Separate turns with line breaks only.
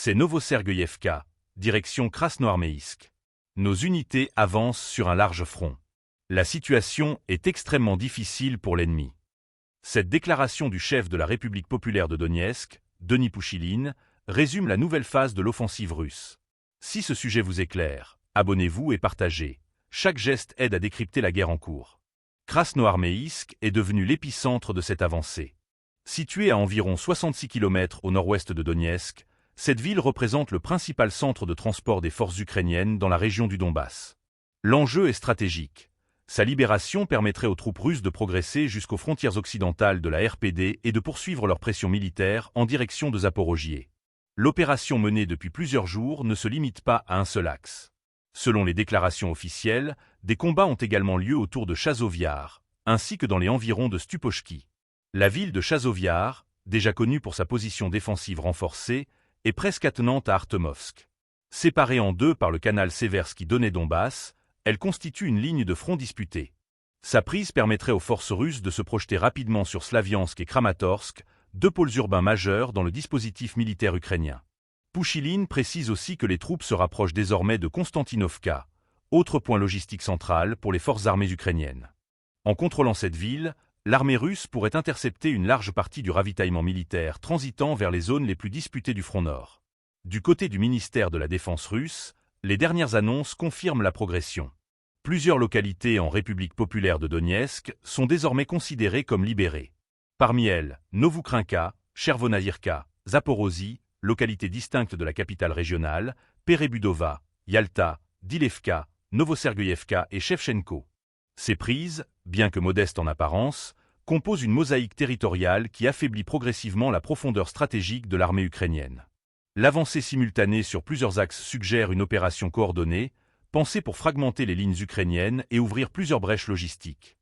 C'est Novosergueyevka, direction Krasnoarméïsk. Nos unités avancent sur un large front. La situation est extrêmement difficile pour l'ennemi. Cette déclaration du chef de la République populaire de Donetsk, Denis Pouchiline, résume la nouvelle phase de l'offensive russe. Si ce sujet vous est clair, abonnez-vous et partagez. Chaque geste aide à décrypter la guerre en cours. Krasnoarméïsk est devenu l'épicentre de cette avancée. Située à environ 66 km au nord-ouest de Donetsk, cette ville représente le principal centre de transport des forces ukrainiennes dans la région du Donbass. L'enjeu est stratégique. Sa libération permettrait aux troupes russes de progresser jusqu'aux frontières occidentales de la RPD et de poursuivre leur pression militaire en direction de Zaporojié. L'opération menée depuis plusieurs jours ne se limite pas à un seul axe. Selon les déclarations officielles, des combats ont également lieu autour de Chazovyar, ainsi que dans les environs de Stupochki. La ville de Chazovyar, déjà connue pour sa position défensive renforcée, est presque attenante à Artemovsk. Séparée en deux par le canal Seversky Donets-Donbass, elle constitue une ligne de front disputée. Sa prise permettrait aux forces russes de se projeter rapidement sur Slaviansk et Kramatorsk, deux pôles urbains majeurs dans le dispositif militaire ukrainien. Pouchiline précise aussi que les troupes se rapprochent désormais de Konstantinovka, autre point logistique central pour les forces armées ukrainiennes. En contrôlant cette ville, l'armée russe pourrait intercepter une large partie du ravitaillement militaire transitant vers les zones les plus disputées du front nord. Du côté du ministère de la Défense russe, les dernières annonces confirment la progression. Plusieurs localités en République populaire de Donetsk sont désormais considérées comme libérées. Parmi elles, Novokrinka, Chervonahirka, Zaporozhye, localités distinctes de la capitale régionale, Perebudova, Yalta, Dilevka, Novosergueyevka et Shevchenko. Ces prises, bien que modestes en apparence, composent une mosaïque territoriale qui affaiblit progressivement la profondeur stratégique de l'armée ukrainienne. L'avancée simultanée sur plusieurs axes suggère une opération coordonnée, pensée pour fragmenter les lignes ukrainiennes et ouvrir plusieurs brèches logistiques.